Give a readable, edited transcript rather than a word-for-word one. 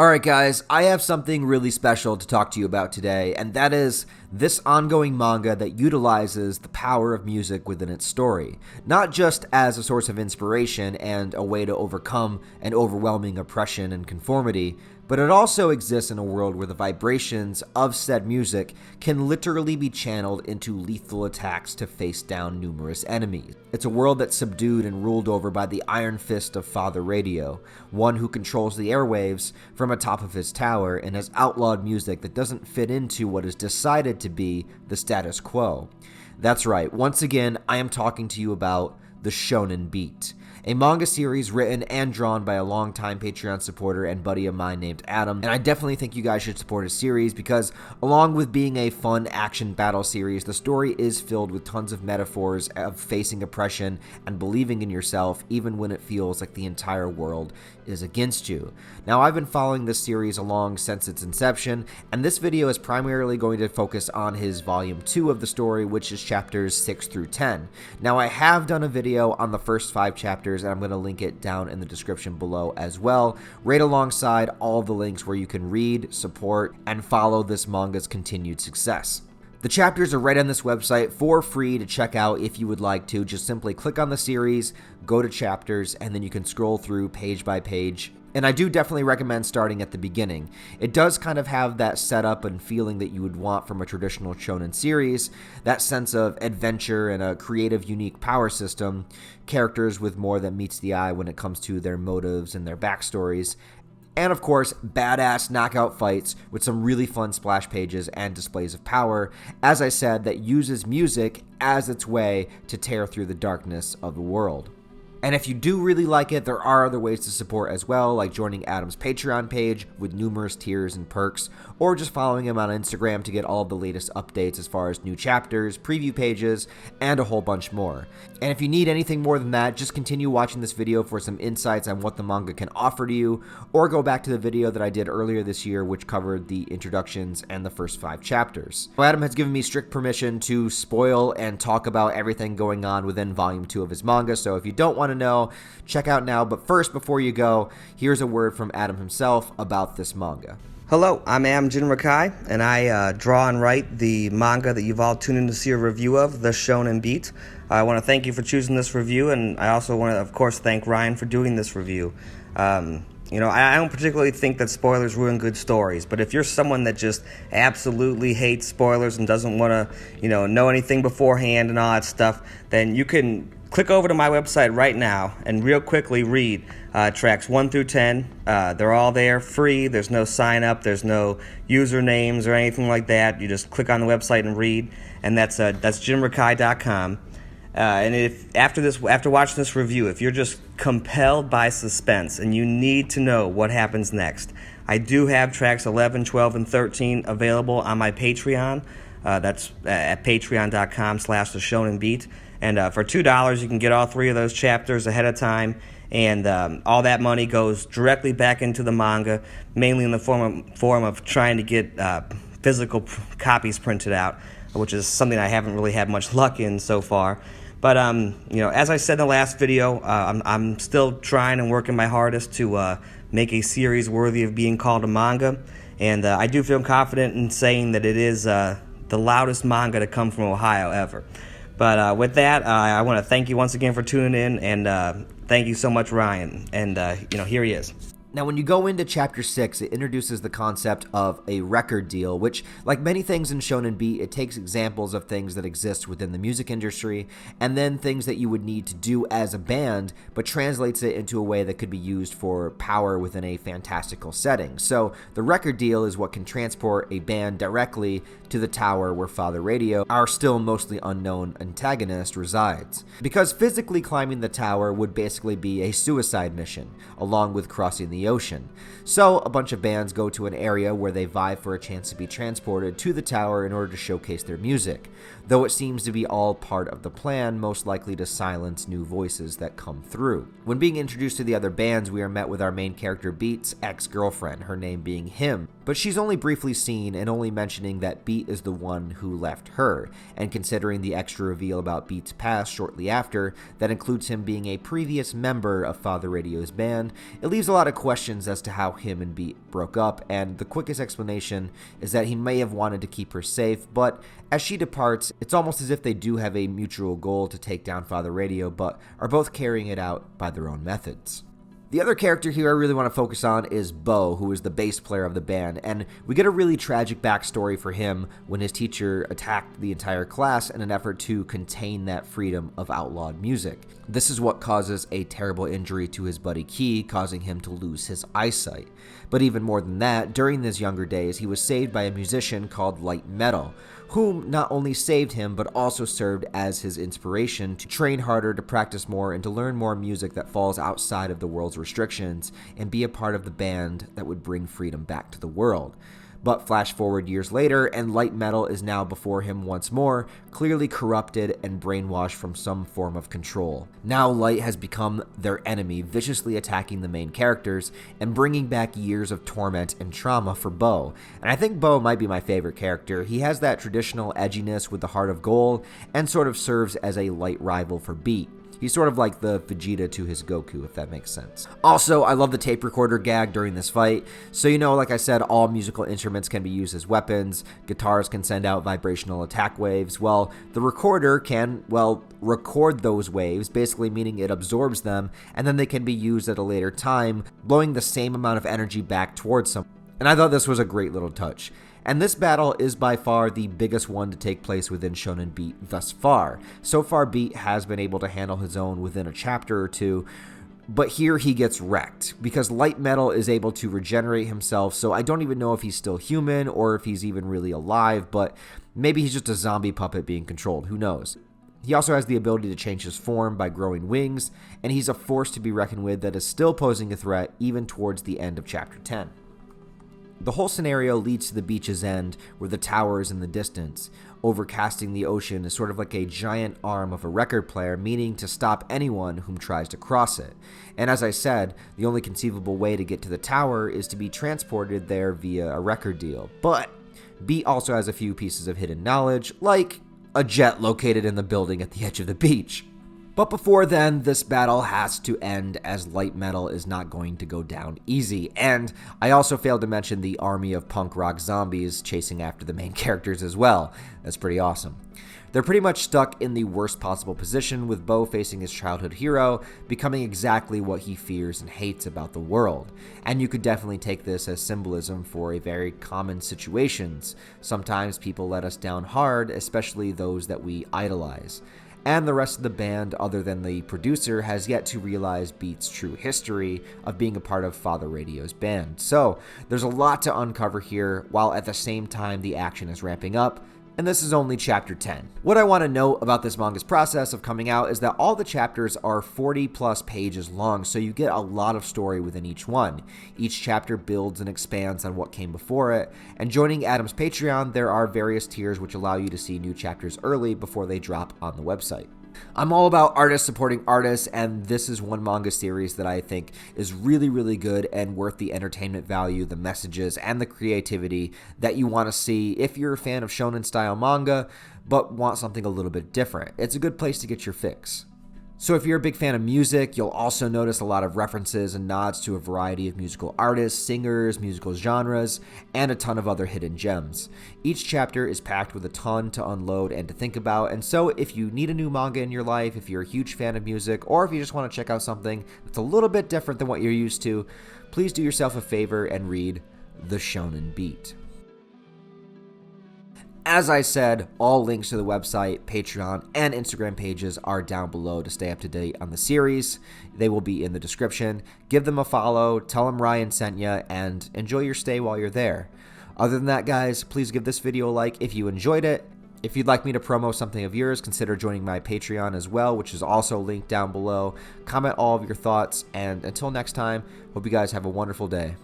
Alright guys, I have something really special to talk to you about today, and that is this ongoing manga that utilizes the power of music within its story, not just as a source of inspiration and a way to overcome an overwhelming oppression and conformity, but it also exists in a world where the vibrations of said music can literally be channeled into lethal attacks to face down numerous enemies. It's a world that's subdued and ruled over by the iron fist of Father Radio, one who controls the airwaves from atop of his tower and has outlawed music that doesn't fit into what is decided to be the status quo. That's right, once again, I am talking to you about the Shonen Beat, a manga series written and drawn by a longtime Patreon supporter and buddy of mine named Adam, and I definitely think you guys should support his series because, along with being a fun action battle series, the story is filled with tons of metaphors of facing oppression and believing in yourself even when it feels like the entire world is against you. Now, I've been following this series along since its inception, and this video is primarily going to focus on his volume 2 of the story, which is chapters 6 through 10. Now, I have done a video on the first 5 chapters, and I'm going to link it down in the description below as well, right alongside all the links where you can read, support, and follow this manga's continued success. The chapters are right on this website for free to check out if you would like to. Just simply click on the series, go to chapters, and then you can scroll through page by page. And I do definitely recommend starting at the beginning. It does kind of have that setup and feeling that you would want from a traditional shonen series, that sense of adventure and a creative, unique power system, characters with more that meets the eye when it comes to their motives and their backstories, and of course, badass knockout fights with some really fun splash pages and displays of power, as I said, that uses music as its way to tear through the darkness of the world. And if you do really like it, there are other ways to support as well, like joining Adam's Patreon page with numerous tiers and perks, or just following him on Instagram to get all of the latest updates as far as new chapters, preview pages, and a whole bunch more. And if you need anything more than that, just continue watching this video for some insights on what the manga can offer to you, or go back to the video that I did earlier this year, which covered the introductions and the first 5 chapters. Adam has given me strict permission to spoil and talk about everything going on within volume 2 of his manga, so if you don't want to know, check out now. But first, before you go, here's a word from Adam himself about this manga. Hello, I'm Jin Rakai, and I draw and write the manga that you've all tuned in to see a review of, The Shonen Beat. I want to thank you for choosing this review, and I also want to, of course, thank Ryan for doing this review. I don't particularly think that spoilers ruin good stories, but if you're someone that just absolutely hates spoilers and doesn't want to, know anything beforehand and all that stuff, then you can click over to my website right now and real quickly read tracks 1 through 10. They're all there, free. There's no sign up. There's no usernames or anything like that. You just click on the website and read, and that's jimrakai.com. And if after watching this review, if you're just compelled by suspense and you need to know what happens next, I do have tracks 11, 12, and 13 available on my Patreon. That's at patreon.com/theshonenbeat. And for $2, you can get all 3 of those chapters ahead of time, and all that money goes directly back into the manga, mainly in the form of trying to get physical copies printed out, which is something I haven't really had much luck in so far. But as I said in the last video, I'm still trying and working my hardest to make a series worthy of being called a manga, and I do feel confident in saying that it is the loudest manga to come from Ohio ever. But with that, I want to thank you once again for tuning in, and thank you so much, Ryan. And, here he is. Now, when you go into Chapter 6, it introduces the concept of a record deal, which, like many things in Shonen Beat, it takes examples of things that exist within the music industry, and then things that you would need to do as a band, but translates it into a way that could be used for power within a fantastical setting. So, the record deal is what can transport a band directly to the tower where Father Radio, our still mostly unknown antagonist, resides. Because physically climbing the tower would basically be a suicide mission, along with crossing the ocean. So a bunch of bands go to an area where they vie for a chance to be transported to the tower in order to showcase their music, though it seems to be all part of the plan, most likely to silence new voices that come through. When being introduced to the other bands, we are met with our main character Beat's ex-girlfriend, her name being Him, But she's only briefly seen and only mentioning that Beat is the one who left her, and considering the extra reveal about Beat's past shortly after, that includes him being a previous member of Father Radio's band, it leaves a lot of questions as to how him and Beat broke up, and the quickest explanation is that he may have wanted to keep her safe, but as she departs, it's almost as if they do have a mutual goal to take down Father Radio, but are both carrying it out by their own methods. The other character here I really want to focus on is Bo, who is the bass player of the band, and we get a really tragic backstory for him when his teacher attacked the entire class in an effort to contain that freedom of outlawed music. This is what causes a terrible injury to his buddy Key, causing him to lose his eyesight. But even more than that, during his younger days, he was saved by a musician called Light Metal, whom not only saved him, but also served as his inspiration to train harder, to practice more, and to learn more music that falls outside of the world's restrictions, and be a part of the band that would bring freedom back to the world. But flash forward years later, and Light Metal is now before him once more, clearly corrupted and brainwashed from some form of control. Now Light has become their enemy, viciously attacking the main characters, and bringing back years of torment and trauma for Bo. And I think Bo might be my favorite character. He has that traditional edginess with the heart of gold, and sort of serves as a light rival for Beat. He's sort of like the Vegeta to his Goku, if that makes sense. Also, I love the tape recorder gag during this fight. So, like I said, all musical instruments can be used as weapons. Guitars can send out vibrational attack waves. Well, the recorder can, record those waves, basically meaning it absorbs them, and then they can be used at a later time, blowing the same amount of energy back towards someone. And I thought this was a great little touch. And this battle is by far the biggest one to take place within Shonen Beat thus far. So far, Beat has been able to handle his own within a chapter or two, but here he gets wrecked, because Light Metal is able to regenerate himself, so I don't even know if he's still human or if he's even really alive, but maybe he's just a zombie puppet being controlled, who knows. He also has the ability to change his form by growing wings, and he's a force to be reckoned with that is still posing a threat even towards the end of Chapter 10. The whole scenario leads to the beach's end, where the tower is in the distance. Overcasting the ocean is sort of like a giant arm of a record player, meaning to stop anyone whom tries to cross it. And as I said, the only conceivable way to get to the tower is to be transported there via a record deal. But Beat also has a few pieces of hidden knowledge, like a jet located in the building at the edge of the beach. But before then, this battle has to end, as Light Metal is not going to go down easy. And I also failed to mention the army of punk rock zombies chasing after the main characters as well. That's pretty awesome. They're pretty much stuck in the worst possible position, with Bo facing his childhood hero, becoming exactly what he fears and hates about the world. And you could definitely take this as symbolism for a very common situations. Sometimes people let us down hard, especially those that we idolize. And the rest of the band, other than the producer, has yet to realize Beat's true history of being a part of Father Radio's band. So, there's a lot to uncover here, while at the same time the action is ramping up, and this is only Chapter 10. What I want to note about this manga's process of coming out is that all the chapters are 40 plus pages long, so you get a lot of story within each one. Each chapter builds and expands on what came before it, and joining Adam's Patreon, there are various tiers which allow you to see new chapters early before they drop on the website. I'm all about artists supporting artists, and this is one manga series that I think is really, really good and worth the entertainment value, the messages, and the creativity that you want to see if you're a fan of shonen-style manga, but want something a little bit different. It's a good place to get your fix. So if you're a big fan of music, you'll also notice a lot of references and nods to a variety of musical artists, singers, musical genres, and a ton of other hidden gems. Each chapter is packed with a ton to unload and to think about, and so if you need a new manga in your life, if you're a huge fan of music, or if you just want to check out something that's a little bit different than what you're used to, please do yourself a favor and read The Shonen Beat. As I said, all links to the website, Patreon, and Instagram pages are down below to stay up to date on the series. They will be in the description. Give them a follow, tell them Ryan sent you, and enjoy your stay while you're there. Other than that, guys, please give this video a like if you enjoyed it. If you'd like me to promo something of yours, consider joining my Patreon as well, which is also linked down below. Comment all of your thoughts, and until next time, hope you guys have a wonderful day.